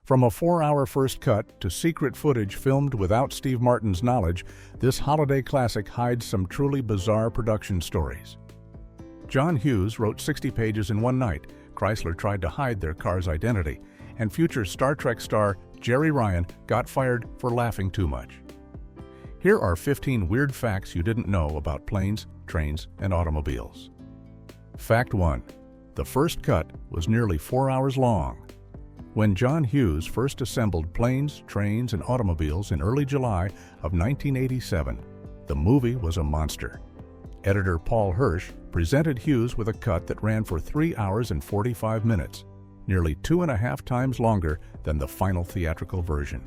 From a 4-hour first cut to secret footage filmed without Steve Martin's knowledge, this holiday classic hides some truly bizarre production stories. John Hughes wrote 60 pages in one night. Chrysler tried to hide their car's identity, and future Star Trek star Jeri Ryan got fired for laughing too much. Here are 15 weird facts you didn't know about planes, trains, and automobiles. Fact 1. The first cut was nearly 4 hours long. When John Hughes first assembled planes, trains, and automobiles in early July of 1987, the movie was a monster. Editor Paul Hirsch presented Hughes with a cut that ran for 3 hours and 45 minutes, nearly 2.5 times longer than the final theatrical version.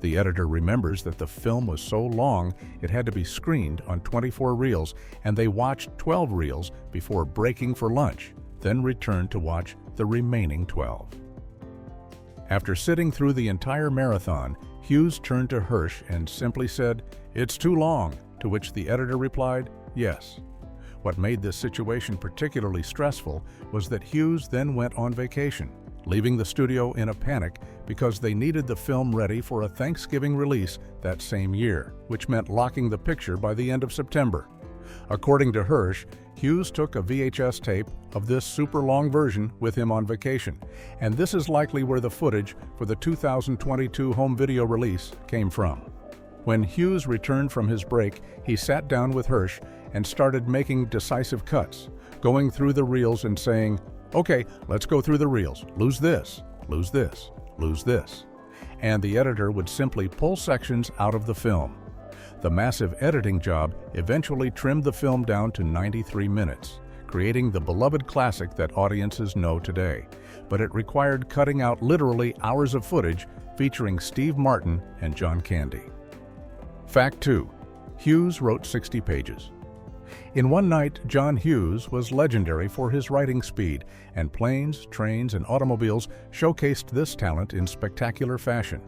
The editor remembers that the film was so long it had to be screened on 24 reels, and they watched 12 reels before breaking for lunch, then returned to watch the remaining 12. After sitting through the entire marathon, Hughes turned to Hirsch and simply said, "It's too long," to which the editor replied, "Yes." What made this situation particularly stressful was that Hughes then went on vacation, leaving the studio in a panic because they needed the film ready for a Thanksgiving release that same year, which meant locking the picture by the end of September. According to Hirsch, Hughes took a VHS tape of this super long version with him on vacation, and this is likely where the footage for the 2022 home video release came from. When Hughes returned from his break, he sat down with Hirsch and started making decisive cuts, going through the reels and saying, "Okay, let's go through the reels. Lose this, lose this, lose this." And the editor would simply pull sections out of the film. The massive editing job eventually trimmed the film down to 93 minutes, creating the beloved classic that audiences know today. But it required cutting out literally hours of footage featuring Steve Martin and John Candy. Fact 2. Hughes wrote 60 pages. In one night, John Hughes was legendary for his writing speed, and planes, trains, and automobiles showcased this talent in spectacular fashion.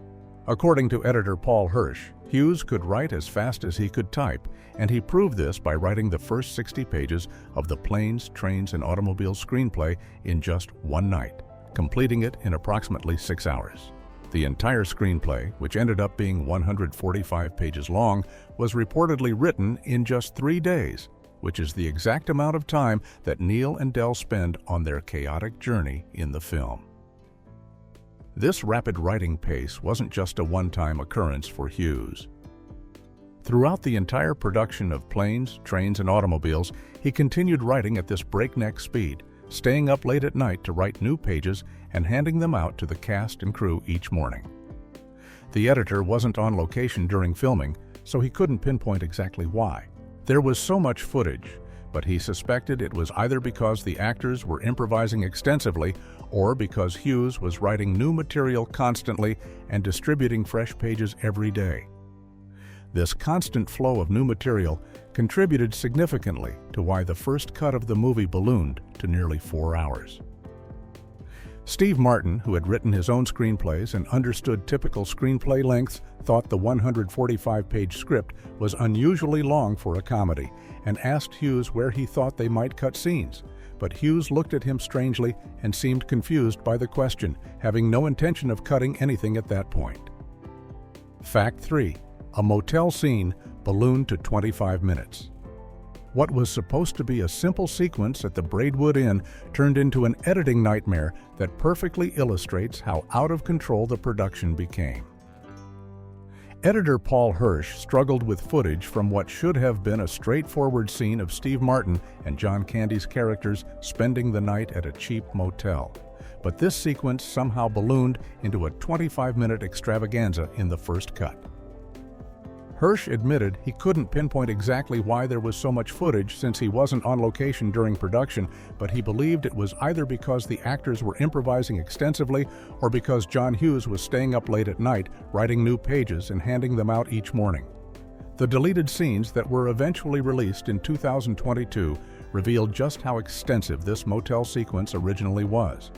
According to editor Paul Hirsch, Hughes could write as fast as he could type, and he proved this by writing the first 60 pages of the Planes, Trains, and Automobiles screenplay in just one night, completing it in approximately 6 hours. The entire screenplay, which ended up being 145 pages long, was reportedly written in just 3 days, which is the exact amount of time that Neil and Del spend on their chaotic journey in the film. This rapid writing pace wasn't just a one-time occurrence for Hughes. Throughout the entire production of Planes, Trains, and Automobiles, he continued writing at this breakneck speed, staying up late at night to write new pages and handing them out to the cast and crew each morning. The editor wasn't on location during filming, so he couldn't pinpoint exactly why. There was so much footage, but he suspected it was either because the actors were improvising extensively or because Hughes was writing new material constantly and distributing fresh pages every day. This constant flow of new material contributed significantly to why the first cut of the movie ballooned to nearly 4 hours. Steve Martin, who had written his own screenplays and understood typical screenplay lengths, thought the 145-page script was unusually long for a comedy and asked Hughes where he thought they might cut scenes. But Hughes looked at him strangely and seemed confused by the question, having no intention of cutting anything at that point. Fact 3. A motel scene ballooned to 25 minutes. What was supposed to be a simple sequence at the Braidwood Inn turned into an editing nightmare that perfectly illustrates how out of control the production became. Editor Paul Hirsch struggled with footage from what should have been a straightforward scene of Steve Martin and John Candy's characters spending the night at a cheap motel. But this sequence somehow ballooned into a 25-minute extravaganza in the first cut. Hirsch admitted he couldn't pinpoint exactly why there was so much footage since he wasn't on location during production, but he believed it was either because the actors were improvising extensively or because John Hughes was staying up late at night writing new pages and handing them out each morning. The deleted scenes that were eventually released in 2022 revealed just how extensive this motel sequence originally was.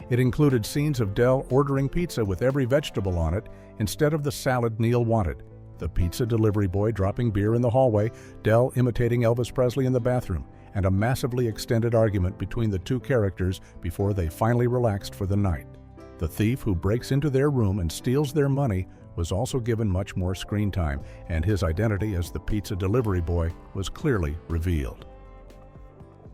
It included scenes of Del ordering pizza with every vegetable on it instead of the salad Neil wanted, the pizza delivery boy dropping beer in the hallway, Del imitating Elvis Presley in the bathroom, and a massively extended argument between the two characters before they finally relaxed for the night. The thief who breaks into their room and steals their money was also given much more screen time, and his identity as the pizza delivery boy was clearly revealed.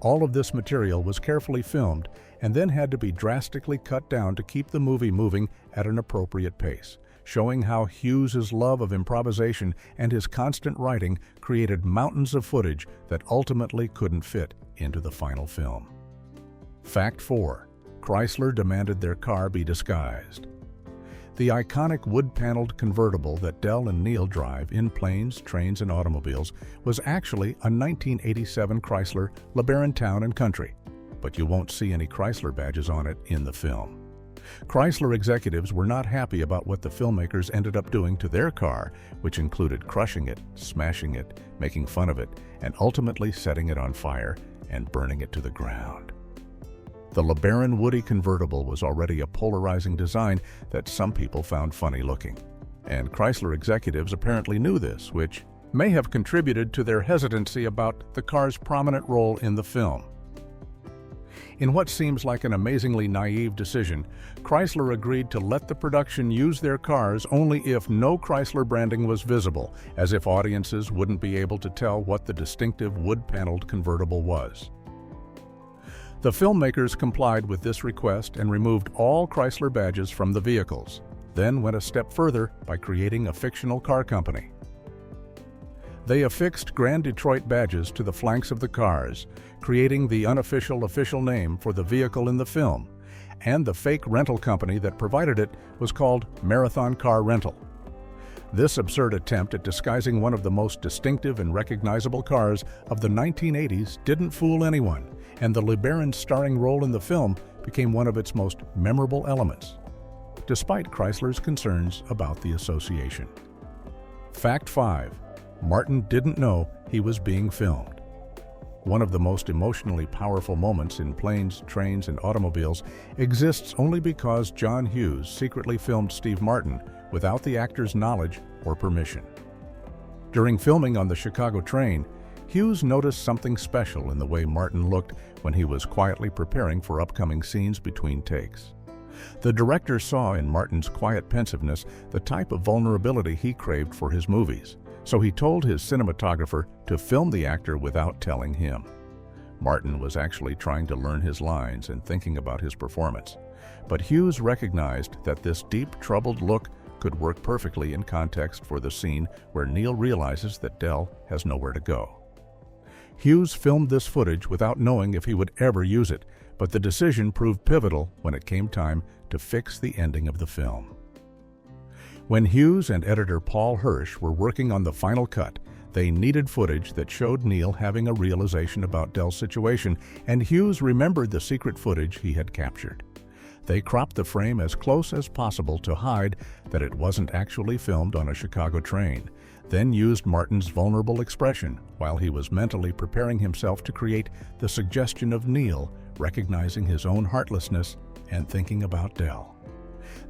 All of this material was carefully filmed and then had to be drastically cut down to keep the movie moving at an appropriate pace, showing how Hughes' love of improvisation and his constant writing created mountains of footage that ultimately couldn't fit into the final film. Fact 4. Chrysler demanded their car be disguised. The iconic wood-paneled convertible that Del and Neil drive in Planes, Trains, and Automobiles was actually a 1987 Chrysler LeBaron Town & Country, but you won't see any Chrysler badges on it in the film. Chrysler executives were not happy about what the filmmakers ended up doing to their car, which included crushing it, smashing it, making fun of it, and ultimately setting it on fire and burning it to the ground. The LeBaron Woody convertible was already a polarizing design that some people found funny looking, and Chrysler executives apparently knew this, which may have contributed to their hesitancy about the car's prominent role in the film. In what seems like an amazingly naive decision, Chrysler agreed to let the production use their cars only if no Chrysler branding was visible, as if audiences wouldn't be able to tell what the distinctive wood-paneled convertible was. The filmmakers complied with this request and removed all Chrysler badges from the vehicles, then went a step further by creating a fictional car company. They affixed Grand Detroit badges to the flanks of the cars, creating the unofficial official name for the vehicle in the film, and the fake rental company that provided it was called Marathon Car Rental. This absurd attempt at disguising one of the most distinctive and recognizable cars of the 1980s didn't fool anyone, and the LeBaron's starring role in the film became one of its most memorable elements, despite Chrysler's concerns about the association. Fact 5. Martin didn't know he was being filmed. One of the most emotionally powerful moments in Planes, Trains, and Automobiles exists only because John Hughes secretly filmed Steve Martin without the actor's knowledge or permission. During filming on the Chicago train, Hughes noticed something special in the way Martin looked when he was quietly preparing for upcoming scenes between takes. The director saw in Martin's quiet pensiveness the type of vulnerability he craved for his movies, so he told his cinematographer to film the actor without telling him. Martin was actually trying to learn his lines and thinking about his performance, but Hughes recognized that this deep, troubled look could work perfectly in context for the scene where Neil realizes that Del has nowhere to go. Hughes filmed this footage without knowing if he would ever use it, but the decision proved pivotal when it came time to fix the ending of the film. When Hughes and editor Paul Hirsch were working on the final cut, they needed footage that showed Neil having a realization about Del's situation, and Hughes remembered the secret footage he had captured. They cropped the frame as close as possible to hide that it wasn't actually filmed on a Chicago train, then used Martin's vulnerable expression while he was mentally preparing himself to create the suggestion of Neil recognizing his own heartlessness and thinking about Del.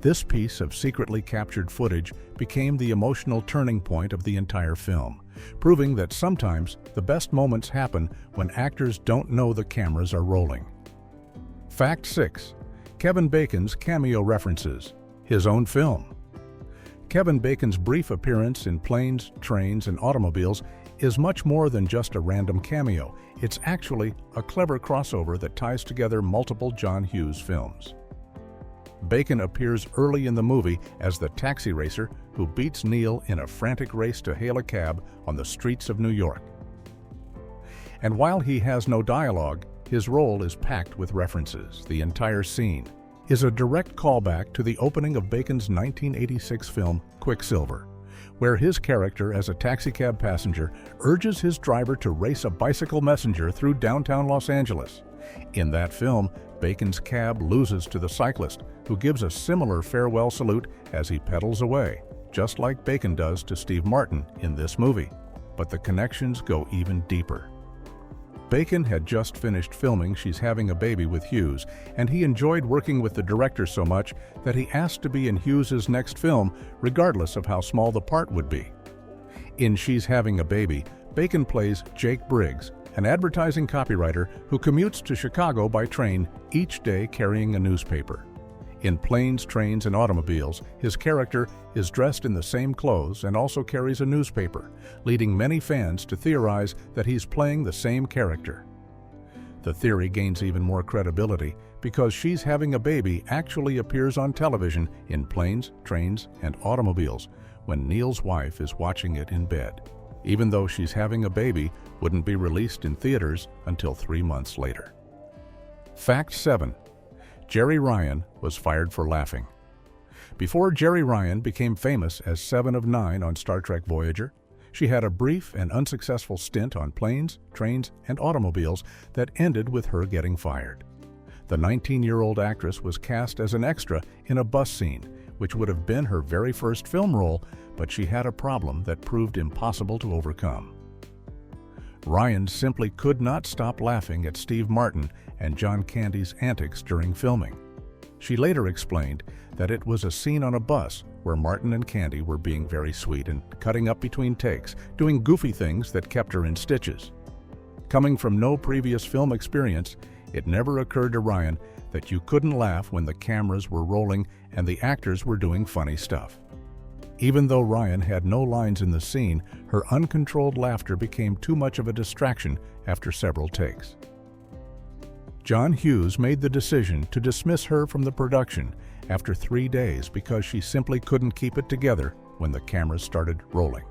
This piece of secretly captured footage became the emotional turning point of the entire film, proving that sometimes the best moments happen when actors don't know the cameras are rolling. Fact 6. Kevin Bacon's cameo references, his own film. Kevin Bacon's brief appearance in Planes, Trains, and Automobiles is much more than just a random cameo. It's actually a clever crossover that ties together multiple John Hughes films. Bacon appears early in the movie as the taxi racer who beats Neil in a frantic race to hail a cab on the streets of New York. And while he has no dialogue, his role is packed with references. The entire scene is a direct callback to the opening of Bacon's 1986 film Quicksilver, where his character as a taxicab passenger urges his driver to race a bicycle messenger through downtown Los Angeles. In that film, Bacon's cab loses to the cyclist, who gives a similar farewell salute as he pedals away, just like Bacon does to Steve Martin in this movie. But the connections go even deeper. Bacon had just finished filming She's Having a Baby with Hughes, and he enjoyed working with the director so much that he asked to be in Hughes's next film, regardless of how small the part would be. In She's Having a Baby, Bacon plays Jake Briggs, an advertising copywriter who commutes to Chicago by train each day carrying a newspaper. In Planes, Trains, and Automobiles, his character is dressed in the same clothes and also carries a newspaper, leading many fans to theorize that he's playing the same character. The theory gains even more credibility because She's Having a Baby actually appears on television in Planes, Trains, and Automobiles when Neil's wife is watching it in bed, even though She's Having a Baby wouldn't be released in theaters until 3 months later. Fact 7. Jeri Ryan was fired for laughing. Before Jeri Ryan became famous as 7 of 9 on Star Trek Voyager, she had a brief and unsuccessful stint on Planes, Trains, and Automobiles that ended with her getting fired. The 19-year-old actress was cast as an extra in a bus scene, which would have been her very first film role, but she had a problem that proved impossible to overcome. Ryan simply could not stop laughing at Steve Martin and John Candy's antics during filming. She later explained that it was a scene on a bus where Martin and Candy were being very sweet and cutting up between takes, doing goofy things that kept her in stitches. Coming from no previous film experience, it never occurred to Ryan that you couldn't laugh when the cameras were rolling and the actors were doing funny stuff. Even though Ryan had no lines in the scene, her uncontrolled laughter became too much of a distraction after several takes. John Hughes made the decision to dismiss her from the production after 3 days because she simply couldn't keep it together when the cameras started rolling.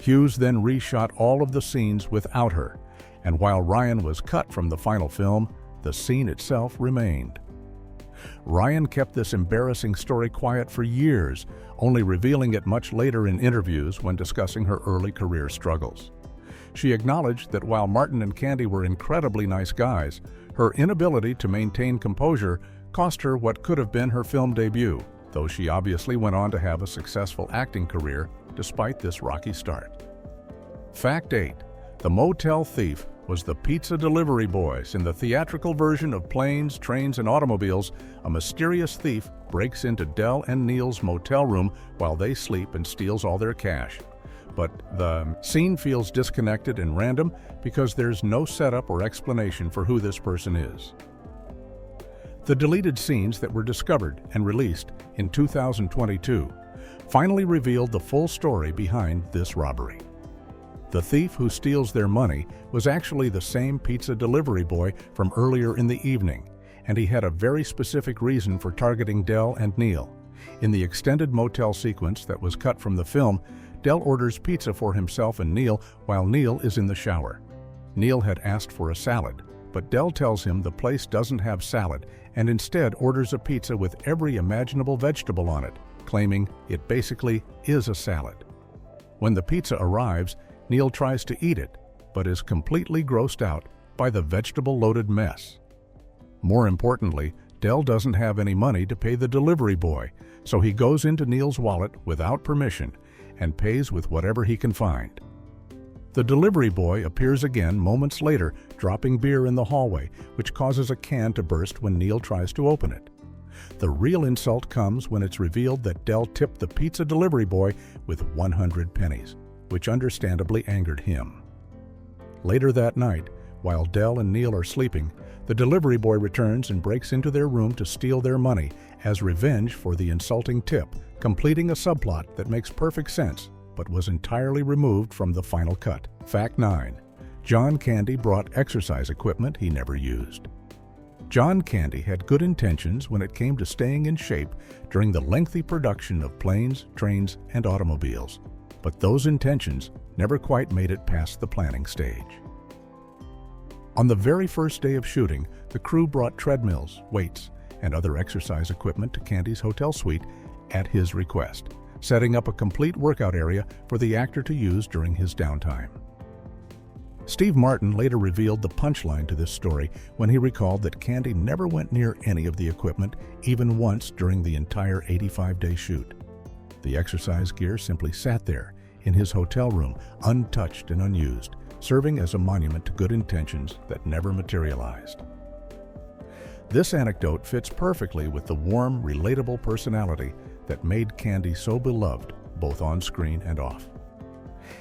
Hughes then reshot all of the scenes without her, and while Ryan was cut from the final film, the scene itself remained. Ryan kept this embarrassing story quiet for years, only revealing it much later in interviews when discussing her early career struggles. She acknowledged that while Martin and Candy were incredibly nice guys, her inability to maintain composure cost her what could have been her film debut, though she obviously went on to have a successful acting career despite this rocky start. Fact 8. The motel thief was the pizza delivery boys. In the theatrical version of Planes, Trains, and Automobiles, a mysterious thief breaks into Del and Neil's motel room while they sleep and steals all their cash. But the scene feels disconnected and random because there's no setup or explanation for who this person is. The deleted scenes that were discovered and released in 2022 finally revealed the full story behind this robbery. The thief who steals their money was actually the same pizza delivery boy from earlier in the evening, and he had a very specific reason for targeting Del and Neil. In the extended motel sequence that was cut from the film, Del orders pizza for himself and Neil while Neil is in the shower. Neil had asked for a salad, but Del tells him the place doesn't have salad and instead orders a pizza with every imaginable vegetable on it, claiming it basically is a salad. When the pizza arrives, Neil tries to eat it, but is completely grossed out by the vegetable-loaded mess. More importantly, Del doesn't have any money to pay the delivery boy, so he goes into Neil's wallet without permission and pays with whatever he can find. The delivery boy appears again moments later, dropping beer in the hallway, which causes a can to burst when Neil tries to open it. The real insult comes when it's revealed that Del tipped the pizza delivery boy with 100 pennies, which understandably angered him. Later that night, while Del and Neil are sleeping, the delivery boy returns and breaks into their room to steal their money as revenge for the insulting tip, completing a subplot that makes perfect sense but was entirely removed from the final cut. Fact 9. John Candy brought exercise equipment he never used. John Candy had good intentions when it came to staying in shape during the lengthy production of Planes, Trains, and Automobiles, but those intentions never quite made it past the planning stage. On the very first day of shooting, the crew brought treadmills, weights, and other exercise equipment to Candy's hotel suite at his request, setting up a complete workout area for the actor to use during his downtime. Steve Martin later revealed the punchline to this story when he recalled that Candy never went near any of the equipment, even once during the entire 85-day shoot. The exercise gear simply sat there in his hotel room, untouched and unused, serving as a monument to good intentions that never materialized. This anecdote fits perfectly with the warm, relatable personality that made Candy so beloved, both on screen and off.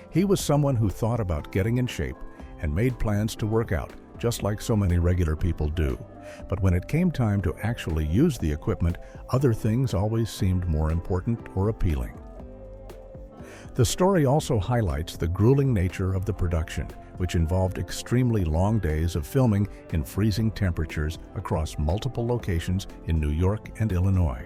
He was someone who thought about getting in shape and made plans to work out, just like so many regular people do. But when it came time to actually use the equipment, other things always seemed more important or appealing. The story also highlights the grueling nature of the production, which involved extremely long days of filming in freezing temperatures across multiple locations in New York and Illinois.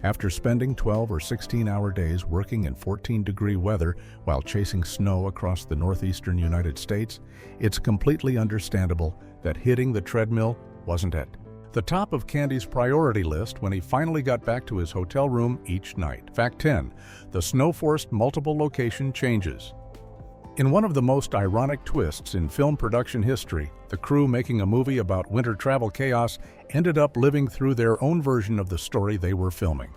After spending 12 or 16-hour days working in 14-degree weather while chasing snow across the northeastern United States, it's completely understandable that hitting the treadmill wasn't at the top of Candy's priority list when he finally got back to his hotel room each night. Fact 10. The snow-forced multiple location changes. In one of the most ironic twists in film production history, the crew making a movie about winter travel chaos ended up living through their own version of the story they were filming.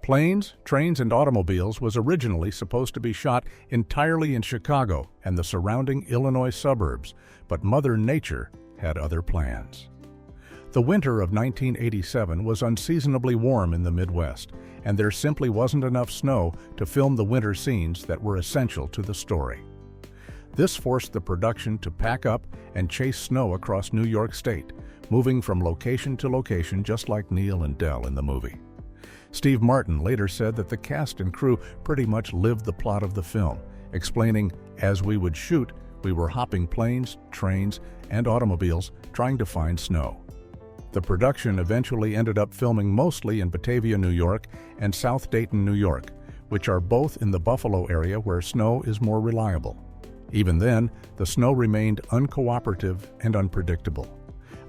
Planes, Trains, and Automobiles was originally supposed to be shot entirely in Chicago and the surrounding Illinois suburbs, but Mother Nature had other plans. The winter of 1987 was unseasonably warm in the Midwest, and there simply wasn't enough snow to film the winter scenes that were essential to the story. This forced the production to pack up and chase snow across New York State, moving from location to location just like Neil and Del in the movie. Steve Martin later said that the cast and crew pretty much lived the plot of the film, explaining, "As we would shoot, we were hopping planes, trains, and automobiles trying to find snow." The production eventually ended up filming mostly in Batavia, New York, and South Dayton, New York, which are both in the Buffalo area where snow is more reliable. Even then, the snow remained uncooperative and unpredictable.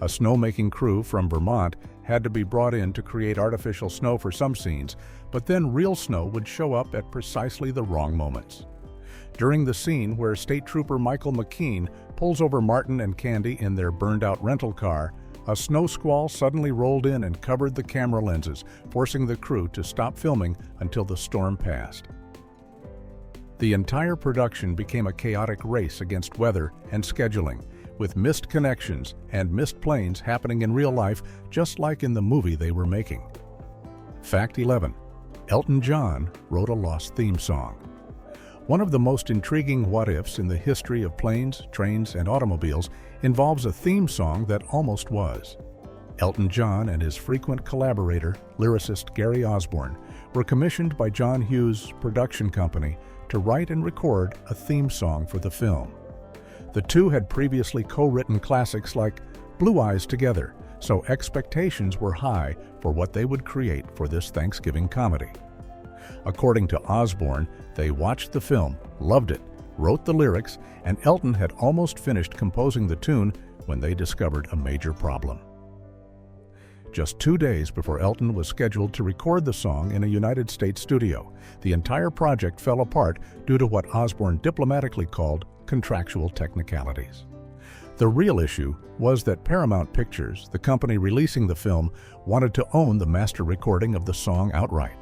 A snowmaking crew from Vermont had to be brought in to create artificial snow for some scenes, but then real snow would show up at precisely the wrong moments. During the scene where State Trooper Michael McKean pulls over Martin and Candy in their burned-out rental car, a snow squall suddenly rolled in and covered the camera lenses, forcing the crew to stop filming until the storm passed. The entire production became a chaotic race against weather and scheduling, with missed connections and missed planes happening in real life just like in the movie they were making. Fact 11. Elton John wrote a lost theme song. One of the most intriguing what-ifs in the history of planes, trains, and automobiles involves a theme song that almost was. Elton John and his frequent collaborator, lyricist Gary Osborne, were commissioned by John Hughes' production company to write and record a theme song for the film. The two had previously co-written classics like Blue Eyes together, so expectations were high for what they would create for this Thanksgiving comedy. According to Osborne, they watched the film, loved it, wrote the lyrics, and Elton had almost finished composing the tune when they discovered a major problem. Just 2 days before Elton was scheduled to record the song in a United States studio, the entire project fell apart due to what Osborne diplomatically called contractual technicalities. The real issue was that Paramount Pictures, the company releasing the film, wanted to own the master recording of the song outright.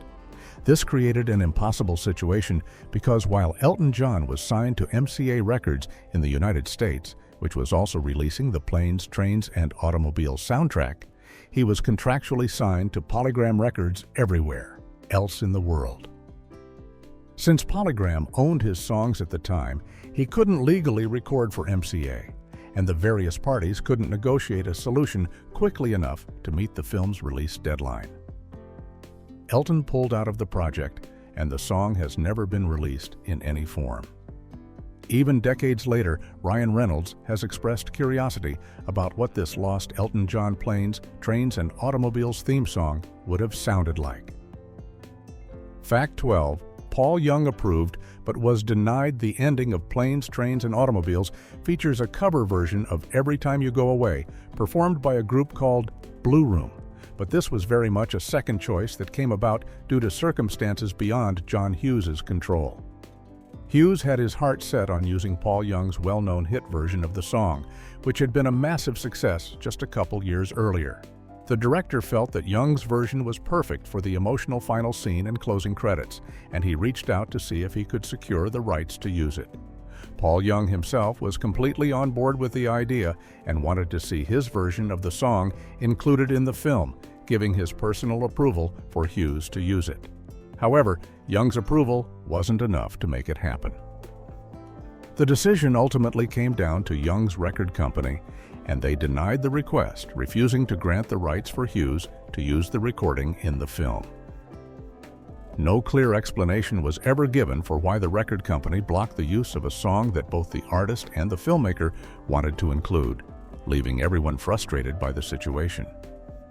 This created an impossible situation because while Elton John was signed to MCA Records in the United States, which was also releasing the Planes, Trains, and Automobiles soundtrack, he was contractually signed to Polygram Records everywhere else in the world. Since Polygram owned his songs at the time, he couldn't legally record for MCA, and the various parties couldn't negotiate a solution quickly enough to meet the film's release deadline. Elton pulled out of the project, and the song has never been released in any form. Even decades later, Ryan Reynolds has expressed curiosity about what this lost Elton John Planes, Trains, and Automobiles theme song would have sounded like. Fact 12. Paul Young approved but was denied the ending of Planes, Trains, and Automobiles features a cover version of Every Time You Go Away, performed by a group called Blue Room. But this was very much a second choice that came about due to circumstances beyond John Hughes' control. Hughes had his heart set on using Paul Young's well-known hit version of the song, which had been a massive success just a couple years earlier. The director felt that Young's version was perfect for the emotional final scene and closing credits, and he reached out to see if he could secure the rights to use it. Paul Young himself was completely on board with the idea and wanted to see his version of the song included in the film, giving his personal approval for Hughes to use it. However, Young's approval wasn't enough to make it happen. The decision ultimately came down to Young's record company, and they denied the request, refusing to grant the rights for Hughes to use the recording in the film. No clear explanation was ever given for why the record company blocked the use of a song that both the artist and the filmmaker wanted to include, leaving everyone frustrated by the situation.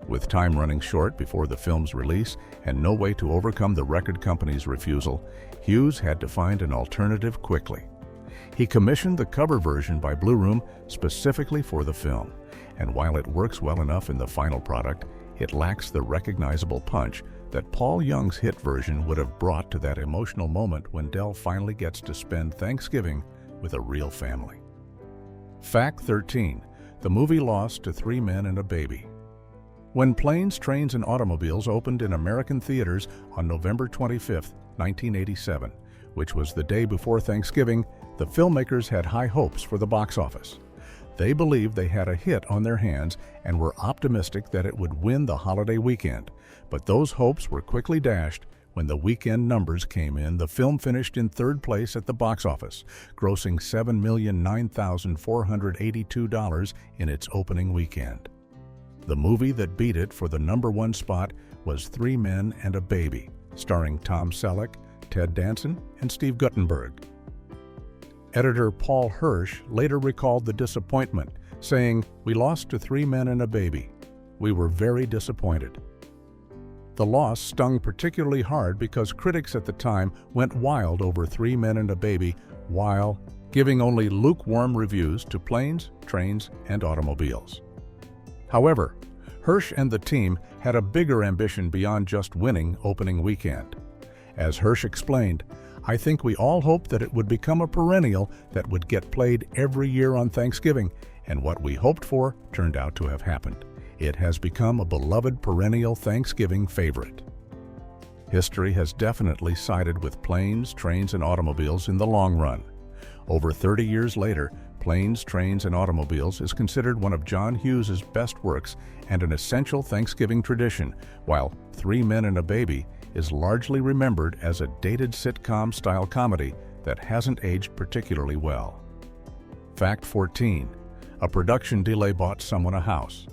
With time running short before the film's release and no way to overcome the record company's refusal, Hughes had to find an alternative quickly. He commissioned the cover version by Blue Room specifically for the film, and while it works well enough in the final product, it lacks the recognizable punch that Paul Young's hit version would have brought to that emotional moment when Del finally gets to spend Thanksgiving with a real family. Fact 13. The movie lost to Three Men and a Baby. When Planes, Trains, and Automobiles opened in American theaters on November 25, 1987, which was the day before Thanksgiving, the filmmakers had high hopes for the box office. They believed they had a hit on their hands and were optimistic that it would win the holiday weekend, but those hopes were quickly dashed when the weekend numbers came in. The film finished in third place at the box office, grossing $7,009,482 in its opening weekend. The movie that beat it for the #1 spot was Three Men and a Baby, starring Tom Selleck, Ted Danson, and Steve Guttenberg. Editor Paul Hirsch later recalled the disappointment, saying, "We lost to Three Men and a Baby. We were very disappointed." The loss stung particularly hard because critics at the time went wild over Three Men and a Baby while giving only lukewarm reviews to Planes, Trains, and Automobiles. However, Hirsch and the team had a bigger ambition beyond just winning opening weekend. As Hirsch explained, "I think we all hoped that it would become a perennial that would get played every year on Thanksgiving, and what we hoped for turned out to have happened. It has become a beloved perennial Thanksgiving favorite." History has definitely sided with Planes, Trains, and Automobiles in the long run. Over 30 years later, Planes, Trains, and Automobiles is considered one of John Hughes's best works and an essential Thanksgiving tradition, while Three Men and a Baby is largely remembered as a dated sitcom-style comedy that hasn't aged particularly well. Fact 14. A production delay bought someone a house.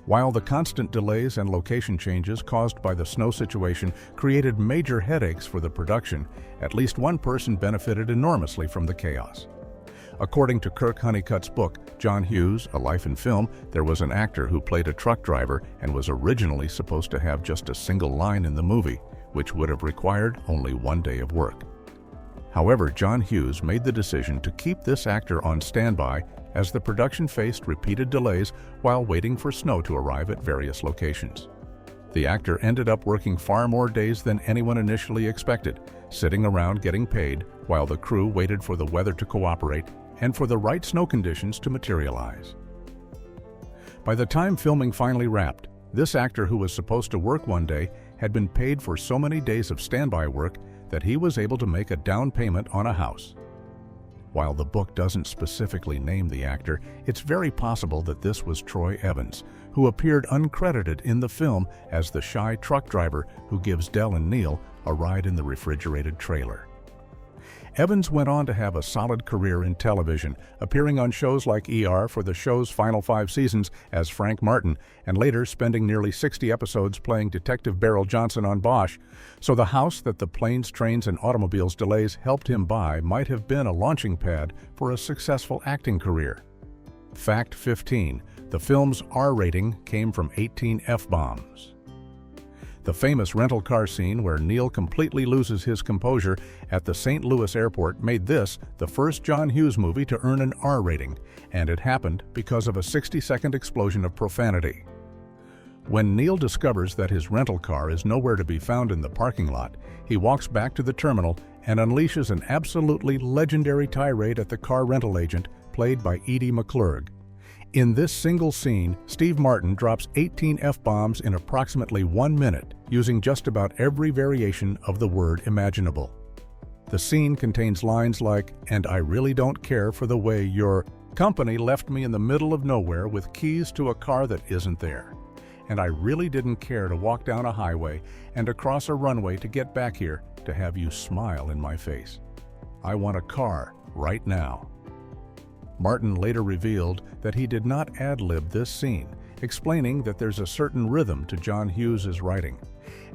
While the constant delays and location changes caused by the snow situation created major headaches for the production, at least one person benefited enormously from the chaos. According to Kirk Honeycutt's book, John Hughes, A Life in Film, there was an actor who played a truck driver and was originally supposed to have just a single line in the movie, which would have required only one day of work. However, John Hughes made the decision to keep this actor on standby as the production faced repeated delays while waiting for snow to arrive at various locations. The actor ended up working far more days than anyone initially expected, sitting around getting paid while the crew waited for the weather to cooperate and for the right snow conditions to materialize. By the time filming finally wrapped, this actor, who was supposed to work one day, had been paid for so many days of standby work that he was able to make a down payment on a house. While the book doesn't specifically name the actor, it's very possible that this was Troy Evans, who appeared uncredited in the film as the shy truck driver who gives Del and Neil a ride in the refrigerated trailer. Evans went on to have a solid career in television, appearing on shows like ER for the show's final 5 seasons as Frank Martin, and later spending nearly 60 episodes playing Detective Beryl Johnson on Bosch. So the house that the Planes, Trains, and Automobiles delays helped him buy might have been a launching pad for a successful acting career. Fact 15. The film's R rating came from 18 F-bombs. The famous rental car scene where Neil completely loses his composure at the St. Louis airport made this the first John Hughes movie to earn an R rating, and it happened because of a 60-second explosion of profanity. When Neil discovers that his rental car is nowhere to be found in the parking lot, he walks back to the terminal and unleashes an absolutely legendary tirade at the car rental agent, played by Edie McClurg. In this single scene, Steve Martin drops 18 F-bombs in approximately 1 minute, using just about every variation of the word imaginable. The scene contains lines like, "And I really don't care for the way your company left me in the middle of nowhere with keys to a car that isn't there. And I really didn't care to walk down a highway and across a runway to get back here to have you smile in my face. I want a car right now." Martin later revealed that he did not ad-lib this scene, explaining that there's a certain rhythm to John Hughes' writing,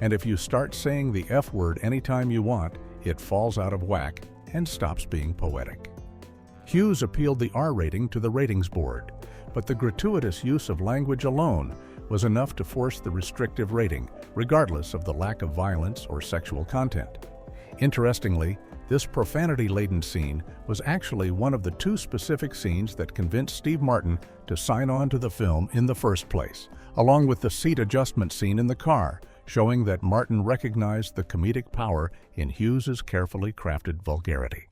and if you start saying the F word anytime you want, it falls out of whack and stops being poetic. Hughes appealed the R rating to the ratings board, but the gratuitous use of language alone was enough to force the restrictive rating, regardless of the lack of violence or sexual content. Interestingly, this profanity-laden scene was actually one of the 2 specific scenes that convinced Steve Martin to sign on to the film in the first place, along with the seat adjustment scene in the car, showing that Martin recognized the comedic power in Hughes's carefully crafted vulgarity.